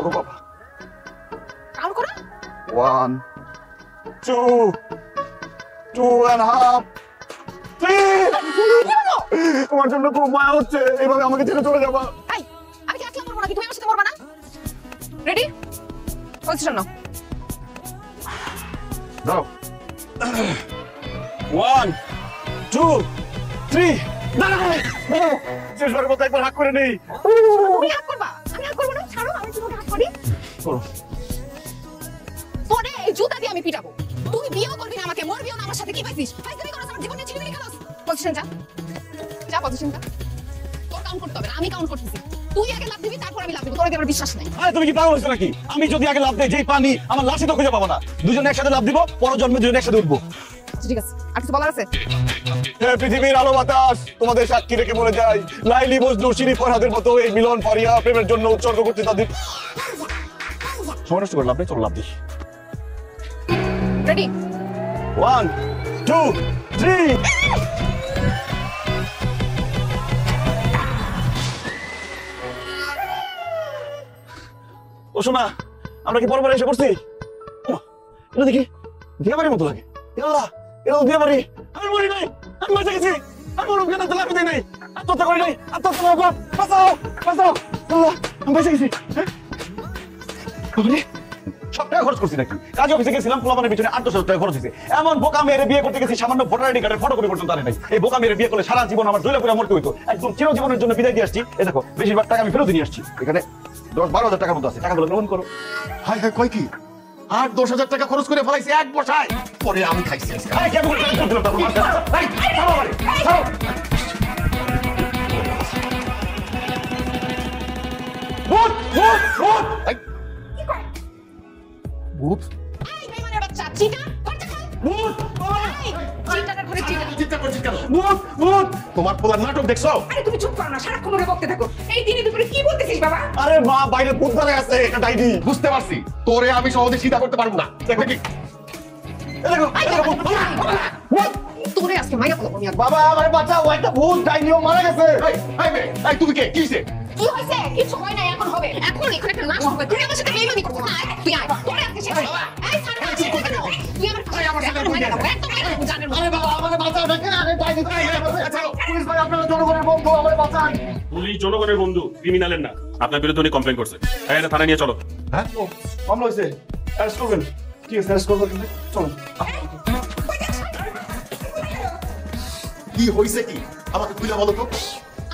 করো বাবা। কাউন্ট করো। 1 2 2.5 3 তোমার জন্য খুব মায়া হচ্ছে, এভাবে আমাকে ছেড়ে চলে যাবা। এই আমি কি একলা মরবো নাকি তুমি আমার সাথে মরবা না? রেডি? পজিশন নাও। দাও। 1 2 3 দাঁড়াও। শেষবারের মতো একবার হাত করে নেই। তুমি হাত করবা? আমি হাত করবো না, ছাড়ো, আমি তোমাকে হাত করি। করো। পরে এই জুতা দিয়ে আমি পিটাবো। তুই বিয়েও করবি না আমাকে, মরবিও না আমার সাথে, কি পাইছিস? ফাইজলামি করছ, আমার জীবনে ছিনিমিনি খেলাস। পজিশন যা। যা পজিশন যা। তোর কাউন্ট করতে হবে না, আমি কাউন্ট করতেছি। তুই আগে লাফ দিবি, তারপর আমি লাফ দিব। তোর কি আমার বিশ্বাস নাই? আরে তুমি কি পাগল হইছো নাকি? আমি যদি আগে লাফ দেই, যেই পানি আমার লাশই তো খুঁজে পাবো না। দুজনে একসাথে লাফ দিব, পরের জন্মে দুজনে একসাথে উঠবো। ঠিক আছে, আর কিছু বলার আছে? পৃথিবীর আলো বাতাস তোমাদের সাক্ষী রেখে বলে যায়, লাইলি মজনু শিরিফ ফরহাদের মতো এই মিলন ফারিয়া প্রেমের জন্য উৎসর্গ করতে তাদের। সময় নষ্ট করে লাভ নেই, চলো লাভ দিই। রেডি? 1 2 3 ও শোনা, আমরা কি পরপর এসে পড়ছি? এটা দেখি বিয়ে বাড়ির মতো লাগে। আল্লাহ, এটা বিয়ে বাড়ি। আমি মরি নাই, আমি বেঁচে গেছি। আমি মরুম কেন, লাভ দিই নাই, আত্মহত্যা করি নাই। আত্মহত্যা বাবা, বাঁচাও বাঁচাও। আল্লাহ, আমি বেঁচে গেছি। সব টাকা খরচ করছি নাকি? কাজ অফিসে গেছিলাম, পোলাপানের পিছনে 800 টাকা খরচ হয়েছে। এমন বোকা মেয়েরে বিয়ে করতে গেছি, সামান্য ভোটার আইডি কার্ডের ফটো করে পর্যন্ত আনে নাই। এই বোকা মেয়েরে বিয়ে করলে সারা জীবন আমার দইলা পুরা মরতে হইতো। একদম চিরজীবনের জন্য বিদায় দিয়ে আসছি। এই দেখো, বেশিরভাগ টাকা আমি ফেরত নিয়ে আসছি। এখানে 10-12 হাজার টাকার মতো আছে, টাকাগুলো গ্রহণ করো। হাই হাই, কয় কি 8-10 হাজার টাকা খরচ করে ফেলাইছি এক বসায়, পরে আমি খাইছি আজকে। এই কেমন করে টাকা দিলাম তারপর মারতে? এই থামো বাড়ি, থামো। ভূত ভূত ভূত। এই, ভূত? এই বেঈমানের বাচ্চা, চিটার, বাচ্চা খাই। ভূত এই চিটারের ঘরে চিটার। চিন্তা করছিস কেন? ভূত ভূত। তোমার পোলার নাটক দেখছো? আরে তুমি চুপ করো না, সারাক্ষণ ওরে বকতে থাকো। এই দিনে দুপুরে কি বলতেছিস বাবা? আরে মা, বাইরে ভূত দাঁড়ায় আছে, এটা ডাইনি। বুঝতে পারছি, তোরে আমি সহজে চিন্তা করতে পারবো না। দেখো কি এই দেখো, এই দেখো, ভূত। ভূত। তোরে আজকে মাইরা বলবো আমি। বাবা আমার বাঁচাও, একটা ভূত ডাইনিও মারা গেছে। এই, এই মেয়ে, এই তুমি কে? কি হইছে? কি হইছে? কিছু হয় না, এখন হবে। এখন এখানে একটা লাশ হবে। তুই আমার সাথে বেইমানি করছিস না? তুই আয়, তোরে আজকে শেষ করব। এই ছাড় না, তুই আমার সাথে মাইরা দাও। একদম মাইরা দাও, জানের মতো। আরে বাবা আমাকে বাঁচাও, দেখেন আরে ডাইনি। পুলিশ ভাই, আপনারা জনগণের বন্ধু, আমাকে বাঁচান। পুলিশ জনগণের বন্ধু, ক্রিমিনালের না। আপনার বিরুদ্ধে উনি কমপ্লেন করছে। এটা থানায় নিয়ে চলো। হ্যাঁ, মামলা হয়েছে, অ্যারেস্ট করবেন। ঠিক আছে, অ্যারেস্ট করবেন, চলুন। কি হইছে কি আমাকে খুলে বলো তো।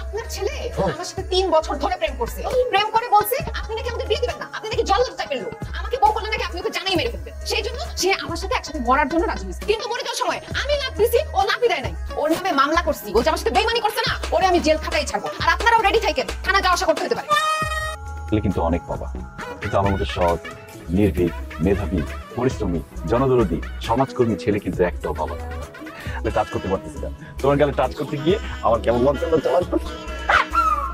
আপনার ছেলে আমার সাথে 3 বছর ধরে প্রেম করছে। প্রেম করে বলছে আপনি নাকি আমাদের বিয়ে দিবেন না, আপনি নাকি জল্লাদ টাইপের লোক। আমাকে বউ বলে নাকি আপনি ওকে জানাই মেরে ফেলবেন। সেই জন্য সে আমার সাথে একসাথে মরার জন্য রাজি হয়েছে। কিন্তু মরে যাওয়ার সময় আমি লাফ দিছি, ও লাফি দেয় নাই। ওর নামে মামলা করছি, ও যে আমার সাথে বেইমানি করছে না, ওরে আমি জেল খাটাই ছাড়বো। আর আপনারাও রেডি থাকেন, থানা যাওয়া আসা করতে হতে পারে। কিন্তু অনেক বাবা, কিন্তু আমার মতো সৎ, নির্ভীক, মেধাবী, পরিশ্রমী, জনদরদী, সমাজকর্মী ছেলে কিন্তু একটাও বাবা না। আমি টাচ করতে পারতেছি না। তোমার গালে টাচ করতে গিয়ে আমার কেমন লজ্জা লজ্জা লাগতো।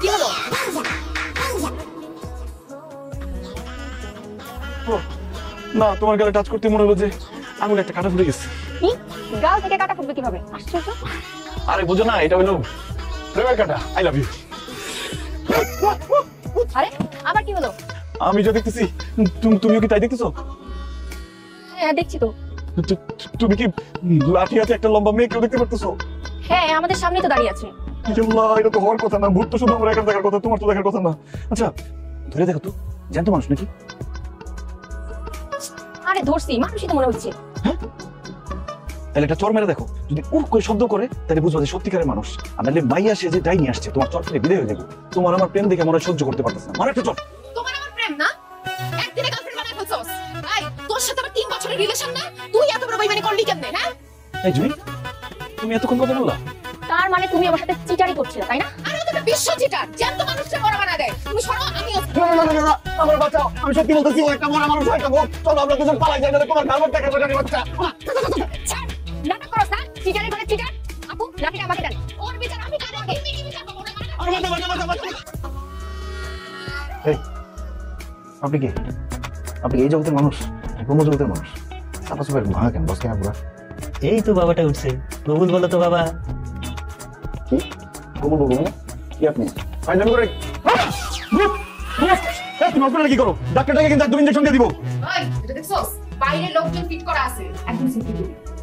কি হলো? না, তোমার গালে টাচ করতে মনে হলো যে আঙুলে একটা কাঁটা ফুটে গেছে। কি? গাল থেকে কাটা ফুটবে কিভাবে? আশ্চর্য। আরে বুঝো না, এটা হলো প্রেমের কাঁটা। I love you. আরে আবার কি হলো? আমি যা দেখতেছি, তুমিও কি তাই দেখতেছো? হ্যাঁ দেখছি তো। তুমি কি লাঠি হাতে একটা লম্বা মেয়েকেও দেখতে পারতেছো? হ্যাঁ আমাদের সামনেই তো দাঁড়িয়ে আছে। আল্লাহ, এটা তো হওয়ার কথা না। ভূত তো শুধু আমার একার দেখার কথা, তোমার তো দেখার কথা না। আচ্ছা ধরে দেখো তো, জ্যান্ত মানুষ নাকি? আরে ধরছি, মানুষই তো মনে হচ্ছে। তাহলে একটা চর মেরে দেখো, যদি উহ করে শব্দ করে তাহলে বুঝবো যে সত্যিকারের মানুষ। আর নাহলে মাইয়া সে যে ডাইনি আসছে, তোমার চর থেকে বিদায় হয়ে যাবো। তোমার আমার প্রেম দেখে মনে সহ্য করতে পারতেছে না। মানে একটা চর। তোমার আমার প্রেম না, একদিনে গার্লফ্রেন্ড বানায় ফেলছস। এই তোর সাথে আমার 3 বছরের রিলেশন না, তুই এত বড় বেইমানি করলি কেমনে? হ্যাঁ এই জুই, তুমি এতক্ষণ কথা বললা? তার মানে তুমি আমার সাথে চিটারি করছিলে তাই না? আরে ও তো একটা বিশ্ব চিটার, জ্যান্ত মানুষকে বড় বানায় দেয়। তুমি সরো, আমি না, আমার বাঁচাও, আমি সত্যি বলতেছি, ও একটা মরা মানুষ, একটা ভূত। চলো আমরা দুজন পালাই যাই, না তোমার গালমট দেখে বোঝানি বাচ্চা। ছাড়, নাটক করছ না? চিটারি করে চিটার। আপু লাঠিটা আমাকে দেন, ওর বিচার আমি করব। তুমি কি বিচার করব? এই আপনি কি, আপনি এই জগতের মানুষ, ব্রহ্ম জগতের মানুষ? সাপা সাপের ভাঙা কেন, বস কেন পুরা? এই তো বাবাটা উঠছে, ববুল বলো তো বাবা। কি বলবো বলবো? কি আপনি ফাইনাল করে তুমি হসপিটালে কি করো? ডাক্তারটাকে কিন্তু একদম ইনজেকশন দিয়ে দিব। ওই এটা দেখছস বাইরে লোকজন ফিট করা আছে একদম সিম্পল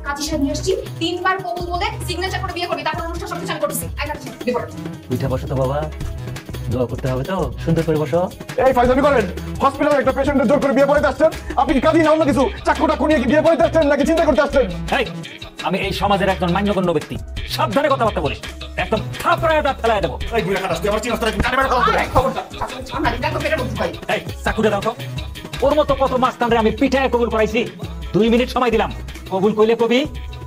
কাজী সাহেব নিয়ে আসছি 3 বার কবুল বলে সিগনেচার করে বিয়ে করবি তারপর অনুষ্ঠান সব কিছু আমি করতেছি আই কাজী বিয়ে করো উঠে বসো তো বাবা, দোয়া করতে হবে তো, সুন্দর করে বসো। এই ফাইজলামি করেন, হসপিটালে একটা পেশেন্টের জোর করে বিয়ে পড়াইতে আসছেন? আপনি কি কাজী না অন্য কিছু চাকুটা খুনিয়ে কি বিয়ে পড়াইতে আসছেন নাকি চিন্তা করতে আসছেন? এই, আমি এই সমাজের একজন মান্যগণ্য ব্যক্তি, সাবধানে কথাবার্তা বলিস, একদম থাপড়ায় দাঁত ফেলায় দেবো। এই বুড়া খারাপ, তুই আমার চিন্তা করে গাড়ি বের কর। খবরদার আমরা দেখো পেটে ঢুকতে পারি এই চাকুটা দাও তো। ওর মতো কত মাস্তানরে আমি পিঠায় কবুল করাইছি, 2 মিনিট সময় দিলাম। কবুল কইলে কবি,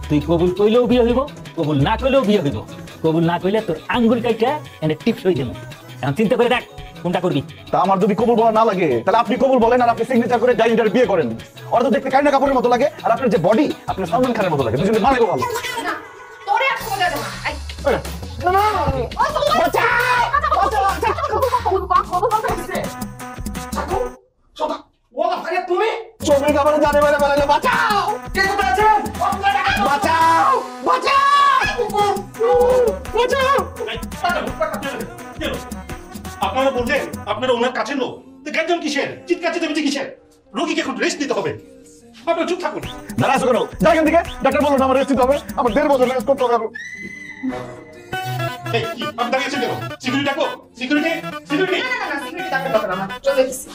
তুই কবুল কইলেও বিয়ে হইব, কবুল না কইলেও বিয়ে হইব। কবুল না কইলে তোর আঙ্গুল কাইটা এনে টিপস হয়ে যাবে। এখন চিন্তা করে দেখ কোনটা করবি। তা আমার যদি কবুল বলা না লাগে তাহলে আপনি কবুল বলেন আর আপনি সিগনেচার করে ডাইনিটার বিয়ে করেন। ওরা তো দেখতে কারিনা কাপুরের মতো লাগে আর আপনার যে বডি আপনার সালমান খানের মতো লাগে, দুজনে মানে ভালো। না তোরে আর খবর দেব না আই না না ও কবুল বাঁচাও কবুল করতেছে চোখের কাপড়ে জানে মেরে ফেলাইলে বাঁচাও, কে কোথায় আছেন? বাঁচাও বাঁচাও বাঁচাও। আপনারা বললেন আপনারা ওনার কাছের লোক, তো জ্ঞান কিসের? চিৎকার চেঁচামেচি কিসের? রোগীকে এখন রেস্ট দিতে হবে, আপনারা চুপ থাকুন। দাঁড়া আছো কেন? যা এখান থেকে। ডাক্তার বললো না আমার রেস্ট দিতে হবে, আমার 1.5 বছর রেস্ট করতে হবে। এই কি আপনি দাঁড়িয়েছেন কেন? সিকিউরিটি ডাকো, সিকিউরিটি সিকিউরিটি। না সিকিউরিটি ডাক্তার দরকার আমার চলে গেছি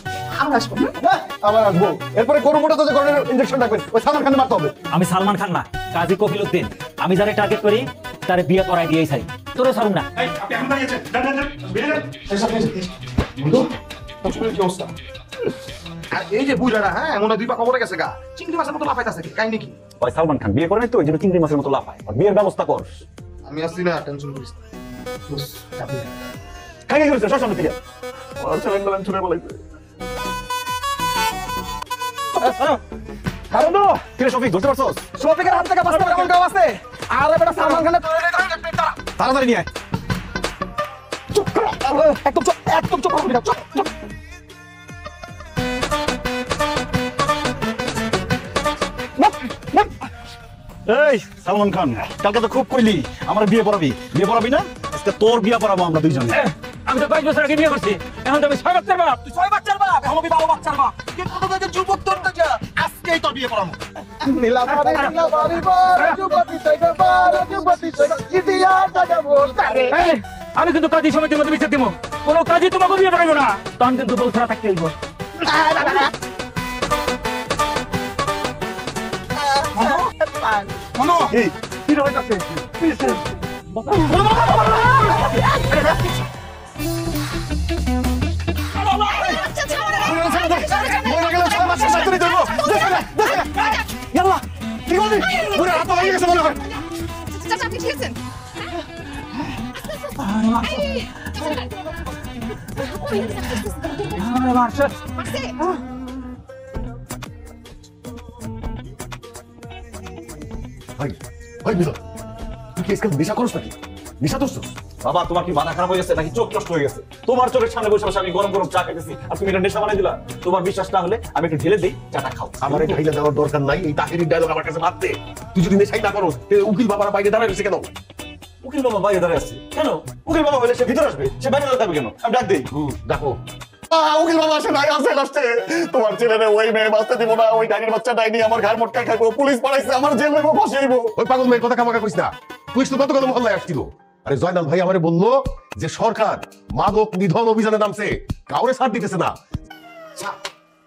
আমরা আসবো হ্যাঁ আবার আসবো। এরপরে করোনাটা তো যে করোনার ইনজেকশন রাখবেন ওই সালমান খান মারতে হবে। আমি সালমান খান না, কাজী কফিলউদ্দিন। আমি যারে টার্গেট করি তারে বিয়ে করাই দিয়েই চাই, তোরে ছাড়ুম না। এই আপনি এখন দাঁড়িয়েছেন, যান যান যান বেরিয়ে যান। বন্ধু হসপিটালের কি অবস্থা? আর এই যে বুইড়ারা, হ্যাঁ মনে হয় 2 পা কবরে গেছে গা, চিংড়ি মাছের মতো লাফাইতাছে, কাহিনী কি? ওই সালমান খান বিয়ে করে নাই তো ওই জন্য চিংড়ি মাছের মতো লাফায়। আর বিয়ের ব্যবস্থা কর। আমি আসছি না, টেনশন করিস না। খাই করেছে সব সামনে থেকে ছেলেগুলো ছুড়ে বলাইছে। আরে নো কিরে শফিক ধরতে পারছস? শফিকের হাত থেকে বাঁচতে কেমন গাও আছে? আরে বেটা সালমান খানের তাড়াতাড়ি নিয়ে আয়। চুপ কর, একদম চুপ, একদম চুপ করবি না, চুপ চুপ। এই সালমান খান, কালকে তো খুব কইলি আমার বিয়ে পড়াবি না? আজকে তোর বিয়ে পড়াবো আমরা দুইজনে। আমি তো 22 বছর আগে বিয়ে করছি, এখন তো আমি 6 বাচ্চার বাপ। তুই 6 বাচ্চার বাপ, এখন আমি 12 বাচ্চার বাপ। কিন্তু তোদের যে যুবক তোর তো যা আজকেই তোর বিয়ে পড়াবো। নীলাবাড়ি বার যুবতী সাইকেল বার যুবতী সাইকেল ইদিয়া দাদাবো তারে। এই, আমি কিন্তু কাজী সমিতির মধ্যে বিচার দিব, কোনো কাজী তোমাকে বিয়ে করাইবো না, তখন কিন্তু বউ ছাড়া থাকতে হইব। মনো এই কি হইতাছে? চাচা আপনি ঠিক আছেন ভাই ভাই মিলন, তুই কি আজকাল নেশা করছ নাকি? নেশা করছ? বাবা তোমার কি মাথা খারাপ হয়ে গেছে নাকি চোখ নষ্ট হয়ে গেছে? তোমার চোখের সামনে বসে বসে আমি গরম গরম চা খেতেছি আর তুমি এটা নেশা বানাই দিলা। তোমার বিশ্বাস না হলে আমি একটু ঢেলে দেই, চাটা খাও। আমার এই ঢাইলা দেওয়ার দরকার নাই, এই তাহিরির ডায়লগ আমার কাছে মারতে। তুই যদি নেশাই না করো, উকিল বাবারা বাইরে দাঁড়ায় রয়েছে কেন? উকিল বাবা বাইরে দাঁড়িয়ে আছে কেন? উকিল বাবা হলে সে ভিতরে আসবে, সে বাইরে দাঁড়াবে কেন? আমি ডাক দেই। দেখো উকিল বাবা আসে নাই, আসে আসছে। তোমার ছেলেরে ওই মেয়ে বাঁচতে দিব না, ওই ডাইনির বাচ্চা ডাইনি আমার ঘর মোটকা খাইবো, পুলিশ পালাইছে, আমার জেল নেবো, ফাঁসি হইবো। ওই পাগল মেয়ের কথা কামাকা করিস না। পুলিশ তো গতকাল মহল্লায় আসছিল। আরে জয়নাল ভাই আমারে বললো যে সরকার মাদক নিধন অভিযানে নামছে, কাউরে ছাড় দিতেছে না।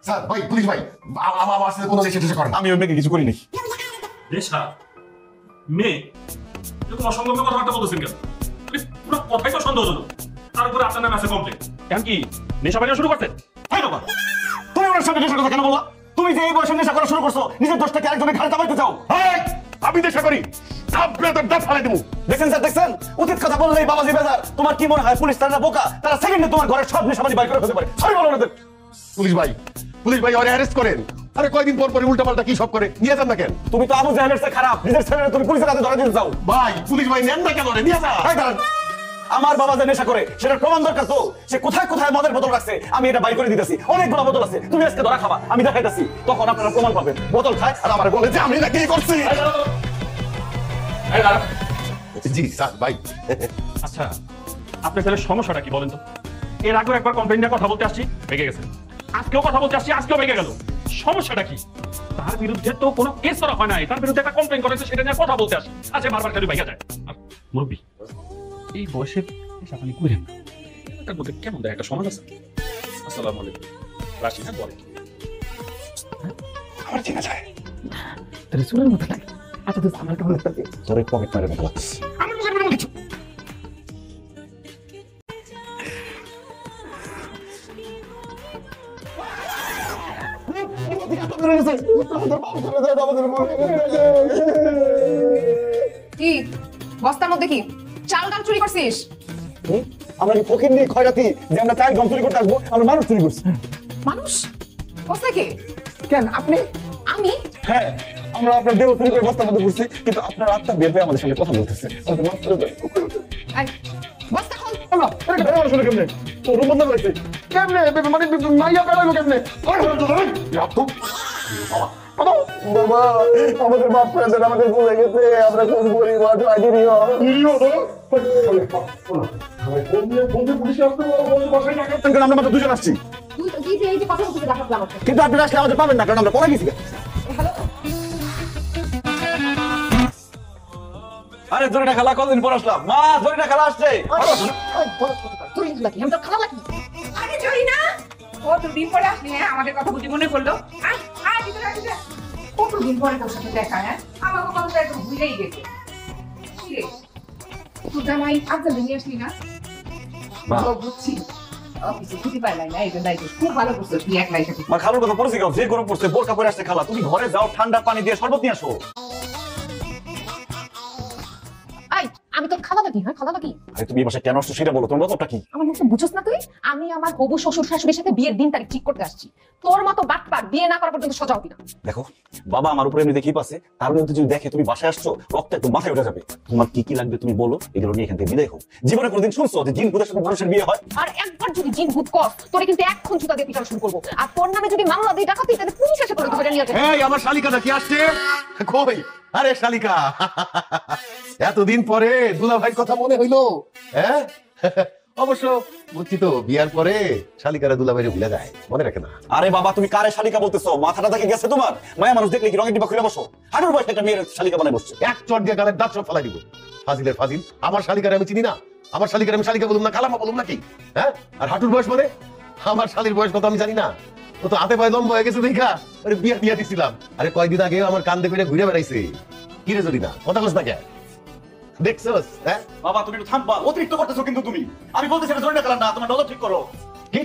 স্যার ভাই, পুলিশ ভাই, আমার সাথে কোনো দেশে টেশে করেন। আমি ওই মেয়েকে কিছু করিনি। দেশা মেয়ে এরকম অসংলগ্ন কথাবার্তা বলতেছেন কেন? পুরো কথাই তো সন্দেহজনক। তার উপরে আপনার নামে আছে কমপ্লেন। এখন কি নেশা বানিয়ে শুরু করছেন? হাই বাবা, তুমি ওনার সাথে নেশার কথা কেন বললা? তুমি যে এই বয়সে নেশা করা শুরু করছো, নিজের দোষটাকে আরেকজনের ঘাড়ে চাপাইতে চাও। এই, আমি নেশা করি, আপনাদের দাঁত ফালাই দেবো। দেখেন স্যার, দেখছেন উচিত কথা বললেই বাবাজি বেজার। তোমার কি মনে হয় পুলিশ তারা বোকা? তারা সেকেন্ডে তোমার ঘরের সব নেশাবাজি বাইর করে ফেলতে পারে। সরি বলো ওনাদের। পুলিশ ভাই ওরে অ্যারেস্ট করেন। আরে কয়দিন পর পরে উল্টা পাল্টা কি সব করে, নিয়ে যান না কেন? তুমি তো আবু জাহেলের চেয়ে খারাপ, নিজের ছেলেরে তুমি পুলিশের হাতে ধরে দিতে চাও। ভাই পুলিশ ভাই নেন না কেন রে, নিয়ে যান। হাই দাঁড়ান, আমার বাবা যে নেশা করে সেটার প্রমাণ দরকার তো। সে কোথায় কোথায় মদের বোতল রাখছে আমি এটা বাইর করে দিতেছি। অনেকগুলো বোতল আছে, তুমি আজকে ধরা খাবা, আমি দেখাইতেছি, তখন আপনারা প্রমাণ পাবেন। বোতল খায় আর আমার বলে যে আমি নাকি করছি। জি স্যার ভাই। আচ্ছা আপনার ছেলের সমস্যাটা কি বলেন তো? এর আগেও একবার কমপ্লেন নিয়ে কথা বলতে আসছি, রেগে গেছেন। আজকেও কথা বলতে আসছি, আজকেও ভেঙে গেল। সমস্যাটা কি? তার বিরুদ্ধে তো কোনো কেস করা হয় নাই, তার বিরুদ্ধে একটা কমপ্লেন করেছে, সেটা নিয়ে কথা বলতে আসি। আচ্ছা, বারবার খালি ভেঙে যায়। আর মুরব্বী, এই বয়সে এসব আপনি করেন না। এটার মধ্যে কেমন দেয় একটা সমাজ আছে। আসসালামু আলাইকুম। রাশি না বলে আমার চেনা যায় তোর চুলের মতো লাগে। আচ্ছা তুই আমার কেমন লাগতেছে? তোর পকেট মারে দেখা লাগছে আমার মুখের মধ্যে কিছু কি বস্তার মধ্যে কি চাল ডাল চুরি করছিস? আমরা কি ফকির নিয়ে খয়রাতি যে আমরা চাই গম চুরি করতে আসবো? আমরা মানুষ চুরি করছি। মানুষ বস্তা কে? কেন আপনি? আমি? হ্যাঁ, আমরা আপনার দেহ চুরি করে বস্তার মধ্যে ঘুরছি, কিন্তু আপনার আত্মা বের হয়ে আমাদের সঙ্গে কথা বলতেছে। আমাদের মাফ করে দেন। আই বস্তা খোল। আল্লাহ, এটা বের হওয়ার শুনে কেমনে? তো রুম বন্ধ করেছে কেমনে? মানে মাইয়া বেড়াইলো কেমনে? বাবা, আমাদের মাফ করে দেন, আমাদের ভুল হয়ে গেছে। আমরা খুব গরিব, আজ নিরীহ। আমরা মাত্র দুজন আসছি, তুই যে এই যে কথা বলতে দেখাচ্ছিলাম আমাকে। কিন্তু আপনারা আসলে আমাদের পাবেন না, কারণ আমরা পরে গেছি। হ্যালো আরে জরিনা খালা কতদিন পর আসলাম। মা, জরিনা খালা আসছে। তুই লাগি আমি তো খালা লাগি। আরে জয়ী না, কতদিন পরে আসলি? হ্যাঁ, আমাদের কথা বুঝি মনে পড়লো। আয় আয় ভিতরে আয়, ভিতরে আয়। কতদিন পরে তোর সাথে দেখা। হ্যাঁ, আমাকে কথাটা একটু ভুলেই গেছে। কি রে, তোর জামাই আফজাল নিয়ে আসলি না? ও, বুঝছি, অফিসে ছুটি পাইলাই না, এই জন্য দায়িত্ব। খুব ভালো করছো তুই একলাই সাথে। মা, খালুর কথা পড়েছে কেউ? যে গরম পড়ছে, বোরকা পরে আসছে খালা। তুমি ঘরে যাও, ঠান্ডা পানি দিয়ে শরবত নিয়ে আসো। আই আমি তোর খালা লাগি। হ্যাঁ খালা লাগি। আরে তুমি এই বাসায় কেন আসছো সেটা বলো, তোমার মতটা কি? আমার মুখে বুঝছস না তুই? আমি আমার হবু শ্বশুর শাশুড়ির সাথে বিয়ের দিন তারিখ ঠিক করতে আসছি। তোর মতো বাটপার বিয়ে না করা পর্যন্ত সোজা হবি না। দেখো, বাবা আমার উপরে এমনি দেখি পাচ্ছে, তার মধ্যে যদি দেখে তুমি বাসায় আসছো, রক্ত একটু মাথায় উঠে যাবে। তোমার কি কি লাগবে তুমি বলো, এগুলো নিয়ে এখান থেকে বিদায় হোক। জীবনে কোনোদিন শুনছো যে জিন ভূতের সাথে মানুষের বিয়ে হয়? আর একবার যদি জিন ভূত কর, তোরে কিন্তু এক্ষুন জুতা দিয়ে পিটানো শুরু করবো। আর তোর নামে যদি মামলা দিই ডাকাতি, তাহলে পুলিশ এসে করে ধরে নিয়ে যাবে। এই আমার শালিকাটা কি আসছে? কই? আরে শালিকা, এতদিন পরে দুলা ভাইয়ের কথা মনে হইলো? হ্যাঁ, অবশ্য বুঝছি তো, বিয়ার পরে শালিকারা দুলা ভাইরে ভুলে যায়, মনে রাখে না। আরে বাবা, তুমি কারে শালিকা বলতেছো? মাথাটা থেকে গেছে তোমার? মায়া মানুষ দেখলে কি রঙের ডিব্বা খুলে বসো? হাঁটুর বয়সে একটা মেয়ের শালিকা বানায় বসছে। এক চট দিয়ে গালের দাঁত সব ফেলাই দিব। ফাজিলের ফাজিল, আমার শালিকারে আমি চিনি না? আমার শালিকারে আমি শালিকা বলুম না, কালামা বলুম নাকি? হ্যাঁ, আর হাঁটুর বয়স মানে? আমার শালির বয়স কত আমি জানি না? ও তো হাতে পায়ে লম্বা হয়ে গেছে দেখা আরে বিয়া দিয়া দিছিলাম। আরে কয়দিন আগে আমার কান্দে করে ঘুরে বেড়াইছে। কি রে জরিনা, কথা কস না কে? দেখছস? হ্যাঁ বাবা, তুমি একটু থামবা, অতিরিক্ত করতেছো কিন্তু তুমি। আমি বলতেছি এটা জরিনা খালা না, তোমার নজর ঠিক করো। কি?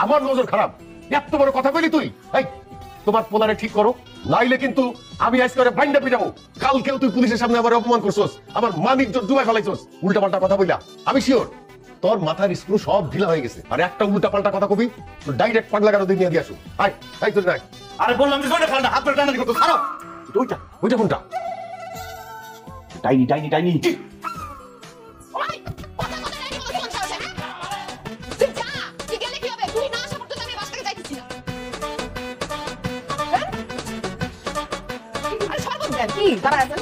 আমার নজর খারাপ? এত বড় কথা কইলি তুই? এই তোমার পোলারে ঠিক করো, নাইলে কিন্তু আমি আজ করে বাইন্ডা পিটাবো। কালকেও তুই পুলিশের সামনে আমার অপমান করছস, আমার মানিক ডুবাই ফেলাইছস উল্টা পাল্টা কথা বইলা। আমি শিওর তোর মাথার স্ক্রু সব ঢিলা হয়ে গেছে। আর একটা উল্টা পাল্টা কথা কবি তো ডাইরেক্ট পাগলা গাড়ো দিয়ে দিয়ে আসো। আয় আয় তুই রাখ। আরে বললাম যে জরিনা খালা না, হাত ধরে টানাটানি করতো, ছাড়ো। ওইটা ওইটা কোনটা? Tiny tiny tiny. ওই, কথা কথা নাই বলে কোন সাহসে, হ্যাঁ? তুই যা, তুই গেলে কি হবে? তুই না আসা পর্যন্ত আমি বাস থেকে যাইতেছি না। হ্যাঁ? আরে শরবত দেন, কি? দাঁড়া আছেন?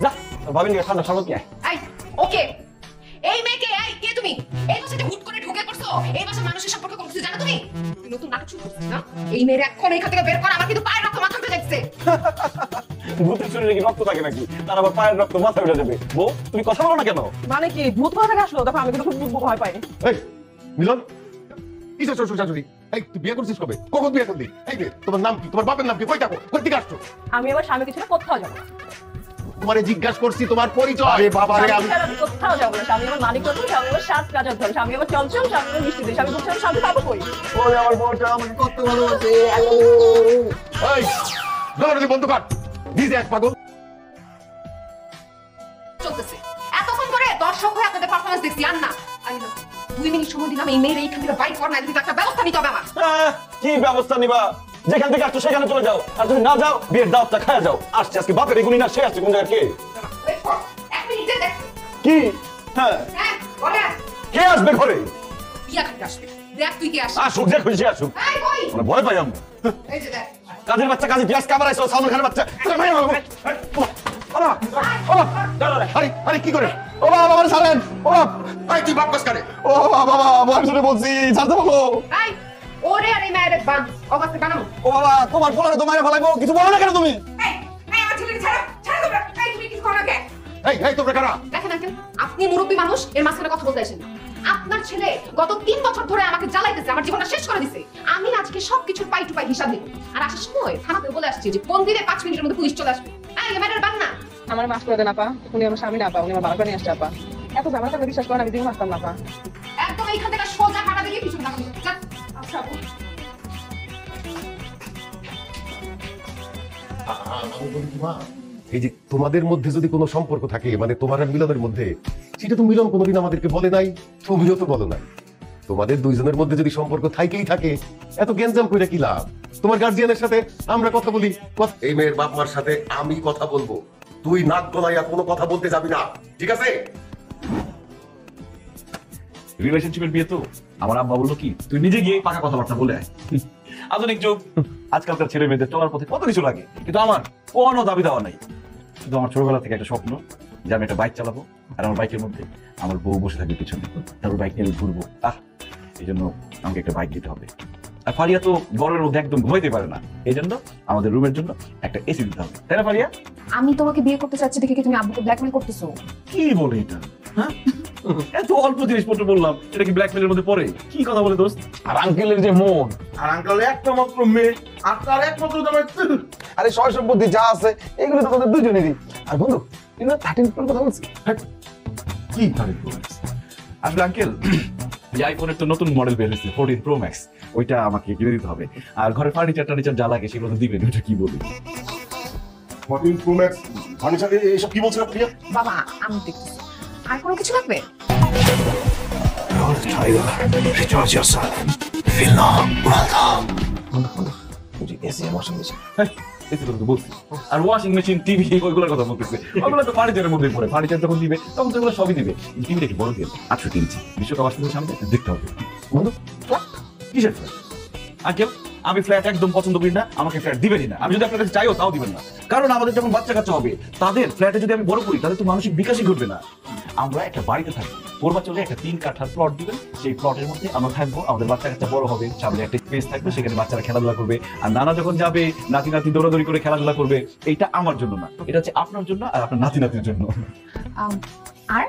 যা, ভাবিনি ঠান্ডা শরবত নিয়ে আয়। আই, ওকে। এই মেয়েকে, এই কে তুমি? এই বাসাতে হুট করে ঢুকে পড়ছো। এই বাসার মানুষের সম্পর্কে কোনো কিছু জানো তুমি? তুই নতুন নাটক শুরু করছিস না? এই মেয়ের এখন এখান থেকে বের কর, আমার কিন্তু পায়ের রক্ত মাথা উঠে যাচ্ছে। ভূতের শরীরে কি রক্ত থাকে নাকি? তার আবার পায়ের রক্ত মাথায় উঠে যাবে। বউ, তুমি কথা বলো না কেন? মানে কি ভূত কোথা থেকে আসলো? দেখো আমি কিন্তু খুব ভয় পাই। এই মিলন, কিসের শ্বশুর শাশুড়ি? এই তুই বিয়ে করছিস কবে? কখন বিয়ে করলি? এই রে, তোমার নাম কি? তোমার বাপের নাম কি? কই থাকো? কোথা থেকে আসছো? আমি আবার স্বামীকে ছেড়ে কোথাও যাবো না। তোমারে জিজ্ঞাসা করছি তোমার পরিচয়। আরে বাবা রে, আমি স্বামী ছাড়া আমি কোথাও যাবো না। স্বামী আমার মালিক হতো, স্বামী আমার সাত কাজ ধরে, স্বামী আমার চঞ্চল, স্বামী আমার মিষ্টি দেয়, স্বামী বলছে স্বামী পাবো কই? ওই আমার বউটা আমাকে কত ভালোবাসে। এই দৌড়াদৌড়ি বন্ধ কর। নিজে এক পাগল। চলতেছে এতক্ষণ ধরে দর্শক হয়ে আপনাদের পারফরমেন্স দেখছি। আর না, আমি না 2 মিনিট সময় দিলাম, এই মেয়ের এইখান থেকে বাইক কর, না কিন্তু একটা ব্যবস্থা নিতে হবে আমার। কি ব্যবস্থা নিবা? যেখান থেকে আসছো সেখানে চলে যাও, আর তুমি না যাও বিয়ের দাওয়াতটা খায়া যাও। আসছে আজকে বাপের এগুলি না, সে আসছে কোন জায়গায়? কে? ওয়েট কর, 1 মিনিট দেখ। কি? হ্যাঁ, হ্যাঁ, বলে কে আসবে ঘরে? বিয়া খাইতে আসবে। দেখ তুই কে আসবে। আসুক, যে খুশি আসুক। এই কই? মানে ভয় পাই আমরা। এই যে দেখ। কাজের বাচ্চা কাজে পিয়াজ কামার আইসো, সালমান খানের বাচ্চা। আরে আরে কি করে? ও বাবা, বাবা ছাড়েন। ও এই তুই বাপ কাজ করে। ও বাবা, বাবা বয়স বলছি, ছাড়তে বলো। এই ওরে আর এই মেয়ের বান অবাস্তে বানাবো। ও বাবা, তোমার পোলারে তো মাইরা ফেলাইবো, কিছু বলো না কেন তুমি? এই এই আমার ছেলে ছাড়ো ছাড়ো তোমরা। এই তুমি কিছু করো না কেন? এই তোমরা কারা? দেখেন আঙ্কেল, আপনি মুরব্বী মানুষ, এর মাঝখানে কথা বলতে আসেন না। আপনার ছেলে গত 3 বছর ধরে আমাকে জ্বালাইতেছে, আমার জীবনটা শেষ করে দিছে। আমি আজকে সবকিছুর পাই টু পাই হিসাব দিব। আর আসার সময় থানাতে বলে আসছি যে কোন দিনে 5 মিনিটের মধ্যে পুলিশ চলে আসবে। এই মেয়ের বান না। আমার মাফ করে দেন আপা, উনি আমার স্বামী না আপা, উনি আমার বাবা নিয়ে আসছে আপা। এত ঝামেলা থাকলে বিশ্বাস করেন আমি দিন মারতাম না আপা। একদম এইখান থেকে সোজা কাটা দিয়ে পিছনে তাকাবি। যা। আচ্ছা আপু। আমি বলি কি মা, এই যে তোমাদের মধ্যে যদি কোনো সম্পর্ক থাকে, মানে তোমার আর মিলনের মধ্যে, সেটা তো মিলন কোনোদিন আমাদেরকে বলে নাই, তুমিও তো বলো নাই। তোমাদের দুইজনের মধ্যে যদি সম্পর্ক থাকেই থাকে, এত গ্যাঞ্জাম করে কি লাভ? তোমার গার্জিয়ানের সাথে আমরা কথা বলি, এই মেয়ের বাপ মার সাথে আমি কথা বলবো, তুই নাক গলাইয়া কোনো কথা বলতে যাবি না, ঠিক আছে? রিলেশনশিপের বিয়ে তো আমার আব্বা বললো কি, তুই নিজে গিয়ে পাকা কথাবার্তা বলে আয়। আধুনিক যুগ, আজকালকার ছেলে মেয়েদের চলার পথে কত কিছু লাগে, কিন্তু আমার কোনো দাবি দেওয়া নাই। শুধু আমার ছোটবেলা থেকে একটা স্বপ্ন যে আমি একটা বাইক চালাবো, আর আমার বাইকের মধ্যে আমার বউ বসে থাকবে পিছনে, তারপর বাইক নিয়ে ঘুরবো। এই জন্য আমাকে একটা বাইক দিতে হবে। আর ফারিয়া তো গরমের মধ্যে একদম ঘুমাইতে পারে না, এই জন্য আমাদের রুমের জন্য একটা এসি দিতে হবে, তাই না ফারিয়া? আমি তোমাকে বিয়ে করতে চাচ্ছি দেখে কি তুমি আব্বুকে ব্ল্যাকমেল করতেছো? কি বলে এটা? হ্যাঁ, এত অল্প জিনিসপত্র বললাম, এটা কি ব্ল্যাকমেলের মধ্যে পড়ে? কি কথা বলে দোস্ত? আর আঙ্কেলের যে মন, আর আঙ্কেলের একটা মাত্র মেয়ে, আর তার একমাত্র জামাই। আরে সয় সম্পত্তি যা আছে এগুলো তো তোদের দুজনেরই। আর বন্ধু, তুই না 13 প্রোর কথা বলছিস? কি ধরে আসলে আঙ্কেল, যে আইফোনের তো নতুন মডেল বের হয়েছে 14 প্রো ম্যাক্স, ওইটা আমাকে কিনে দিতে হবে। আর ঘরে ফার্নিচার টার্নিচার যা লাগে সেগুলো তো দিবেন, ওইটা কি বলি? 14 প্রো ম্যাক্স ফার্নিচার, এইসব কি বলছেন প্রিয়া? বাবা আমি দেখতেছি। আর কোনো কিছু লাগবে? আর ওয়াশিং মেশিন, টিভি, ওইগুলোর কথা বলতেছে। ওগুলো তো ফার্নিচারের মধ্যে পড়ে, ফার্নিচার যখন দিবে তখন তো ওগুলো সবই দিবে। টিভিটা কি বড় দিয়ে 800 ইঞ্চি, বিশ্বকাপ আসলে সামনে দেখতে হবে। বন্ধু, কিসের ফ্ল্যাট? আঙ্কেল, আমি ফ্ল্যাট একদম পছন্দ করি না, আমাকে ফ্ল্যাট দিবেনই না। আমি যদি আপনার কাছে চাইও তাও দিবেন না, কারণ আমাদের যখন বাচ্চা কাচ্চা হবে তাদের ফ্ল্যাটে যদি আমি বড় করি তাদের তো মানসিক বিকাশই ঘটবে না। আমরা একটা বাড়িতে থাকবো, পূর্বাচলে একটা 3 কাঠার প্লট দিবেন, সেই প্লটের মধ্যে আমরা থাকবো, আমাদের বাচ্চা কাচ্চা বড় হবে, সামনে একটা স্পেস থাকবে, সেখানে বাচ্চারা খেলাধুলা করবে। আর নানা যখন যাবে, নাতি নাতি দৌড়াদৌড়ি করে খেলাধুলা করবে। এইটা আমার জন্য না, এটা হচ্ছে আপনার জন্য আর আপনার নাতি নাতির জন্য। আর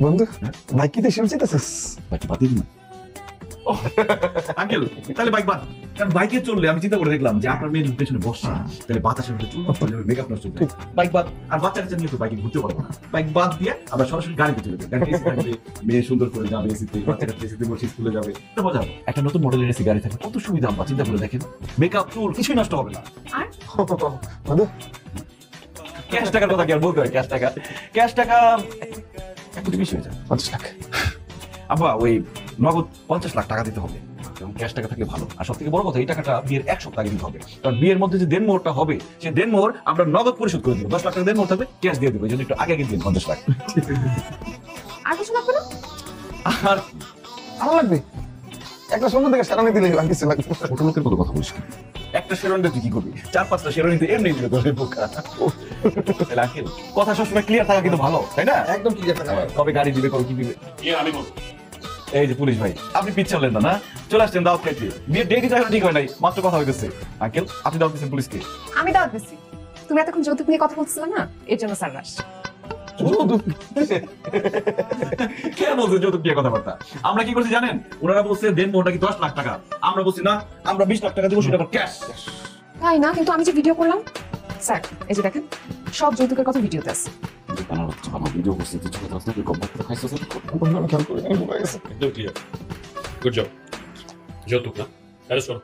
বন্ধু, ভাই কি দেশে যেতেছিস? বাকি বাদ দিন না। আঙ্কেল, তাহলে বাইক বাদ। কারণ বাইকে চললে আমি চিন্তা করে দেখলাম যে আপনার মেয়ে পেছনে বসছে, তাহলে বাতাসের মধ্যে চুল নষ্ট হয়ে যাবে, মেকআপ নষ্ট হয়ে যাবে। বাইক বাদ। আর বাচ্চা কাচ্চা নিয়ে তো বাইকে ঘুরতে পারবো না। বাইক বাদ দিয়ে আমরা সরাসরি গাড়িতে চলে যাবো। গাড়িতে এসি থাকবে, মেয়ে সুন্দর করে যাবে এসিতে, বাচ্চা কাচ্চা এসিতে বসে স্কুলে যাবে। এটা মজা হবে। একটা নতুন মডেলের এসি গাড়ি থাকবে, কত সুবিধা আমরা চিন্তা করে দেখেন। মেকআপ, চুল কিছুই নষ্ট হবে না। আর বন্ধু, ক্যাশ টাকার কথা কি আর বলতে হয়? ক্যাশ টাকা 1 কোটি 20 হয়ে যায়। 50 লাখ। আব্বা, ওই নগদ 50 লাখ টাকা দিতে হবে, এবং ক্যাশ টাকা থাকলে ভালো। আর সব থেকে বড় কথা, এই টাকাটা বিয়ের 1 সপ্তাহ আগে দিতে হবে, কারণ বিয়ের মধ্যে যে দেনমোহরটা হবে, সেই দেনমোহর আমরা নগদ পরিশোধ করে দিব। 10 লাখ টাকা দেনমোহর থাকবে, ক্যাশ দিয়ে দেবো। এই জন্য একটু আগে দিন 50 লাখ। আর কিছু লাগবে না? আর আমার লাগবে একটা সুন্দর থেকে সারানি দিলে আর কিছু লাগবে। ছোট লোকের মতো কথা বলিস কেন? একটা শেরওয়ানি তুই কি করবি? 4-5টা শেরওয়ানি তো এমনি দিলে তোর বোকা। তাহলে আঙ্কেল, কথা সবসময় ক্লিয়ার থাকা কিন্তু ভালো, তাই না? একদম ক্লিয়ার থাকা। কবে গাড়ি দিবে, কবে কি দিবে? আমি বলবো এই যে পুলিশ ভাই, আপনি পিছালেন না, না চলে আসছেন দাওয়াত খাইতে। বিয়ের ডেটই তো এখন ঠিক হয় নাই, মাত্র কথা হইতেছে। আঙ্কেল, আপনি দাওয়াত দিচ্ছেন পুলিশকে? আমি দাওয়াত দিচ্ছি। তুমি এতক্ষণ যৌতুক নিয়ে কথা বলছিলে না, এর জন্য স্যার রাশ। কেন বলছেন যৌতুক দিয়ে কথাবার্তা? আমরা কি করছি জানেন? ওনারা বলছে দেনমোহরটা কি 10 লাখ টাকা, আমরা বলছি না, আমরা 20 লাখ টাকা দেবো, সেটা ক্যাশ। তাই না? কিন্তু আমি যে ভিডিও করলাম স্যার, এই যে দেখেন সব যৌতুকের কথা ভিডিওতে আছে। আমার ভিডিও করছি, তুই ছোট থাকতে তুই কম্পাক্ট খাইছিস। বন্ধু, আমি খেয়াল করি নাই, ভুলে গেছে। একদম ক্লিয়ার। Good job. যৌতুক না, অ্যারেস্ট করো।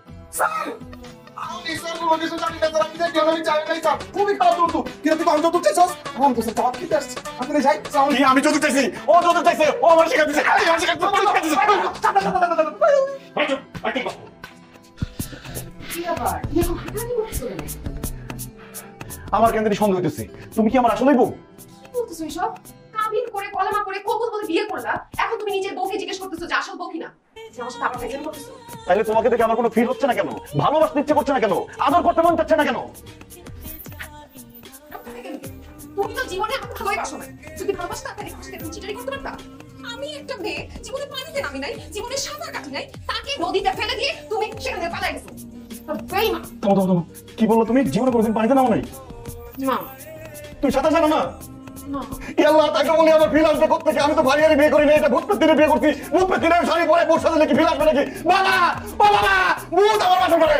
আমি স্যার বলে দিয়েছি আমি বেতন আমি দেখি আমি চাই নাই স্যার, খুবই খারাপ করতো। কিন্তু তুই আমি যৌতুক চাইছস? আমি তো স্যার জবাব দিতে আসছি। আপনি যাই কি আমি যৌতুক চাইছি? ও যৌতুক চাইছে, ও আমার শিকার দিছে, আমি আমার শিকার দিছে। কি ব্যাপার? তুমি এখন হাঁটাহাঁটি করছো কেন? আমার কেন জানি সন্দেহ হইতেছে, তুমি কি আমার আসলেই বউ? কি বলতেছো এসব? কাবিন করে কলেমা করে কবুল বলে বিয়ে করলা, এখন তুমি নিজের বউকে জিজ্ঞেস করতেছো যে আসল বউ কিনা? যে আমার সাথে আবার ফাইজলামি করতেছো? তাইলে তোমাকে দেখে আমার কোনো ফিল হচ্ছে না কেন? ভালোবাসতে ইচ্ছে করছে না কেন? আদর করতে মন চাচ্ছে না কেন? তুমি তো জীবনে আমাকে ভালোই বাসো না। যদি ভালোবাসতা তাহলে আমার সাথে এরকম চিটারি করতে পারতা? আমি একটা মেয়ে, জীবনে পানিতে নামি নাই, জীবনে সাঁতার কাটি নাই, তাকে নদীতে ফেলে দিয়ে তুমি সেখানে বেঈমান। কি বললো তুমি? জীবনে কোনোদিন পানিতে নামো নাই? না তুই সাঁতার জানো না? না আল্লাহ, তাকে বলি আমার ফিল আসবে কোথেকে? আমি তো ভারিয়ারি বিয়ে করি না, এটা ভূত পেত্তিরে বিয়ে করছি। ভূত পেত্তিরে শাড়ি পরে বোর সাথে নাকি ফিল আসবে নাকি? বাবা বাবা ভূত আমার বাসা করে।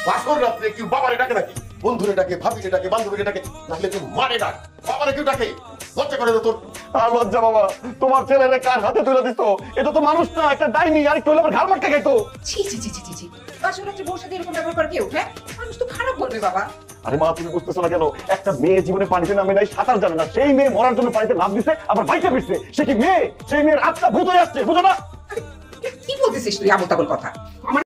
বাসর রাত্রে কেউ বাবারে ডাকে নাকি? বন্ধুরে ডাকে, ভাবিকে ডাকে, বান্ধবীকে ডাকে, নাহলে কেউ মারে ডাক, বাবারে কেউ ডাকে? লজ্জা করে না তোর? আর লজ্জা বাবা, তোমার ছেলেরে কার হাতে তুলে দিত? এটা তো মানুষ না, একটা ডাইনি। আর একটু হলে আমার ঘাড় মারতে খাইতো। ছি ছি ছি ছি ছি ছি বাসর রাত্রে বউর সাথে এরকম ব্যবহার করে কেউ? হ্যাঁ, মানুষ তো খারাপ বলবে বাবা। আরে মা, তুমি বুঝতেছো না কেন? একটা মেয়ে জীবনে পানিতে নামে নাই, সাঁতার জানে না, সেই মেয়ে মরার জন্য পানিতে নাম দিছে, আবার বাইকে ফিরছে। সে কি মেয়ে? সেই মেয়ের আত্মা ভূত হয়ে আসছে, বুঝো না? কি বলতেছিস তুই আবল তাবল কথা? আমার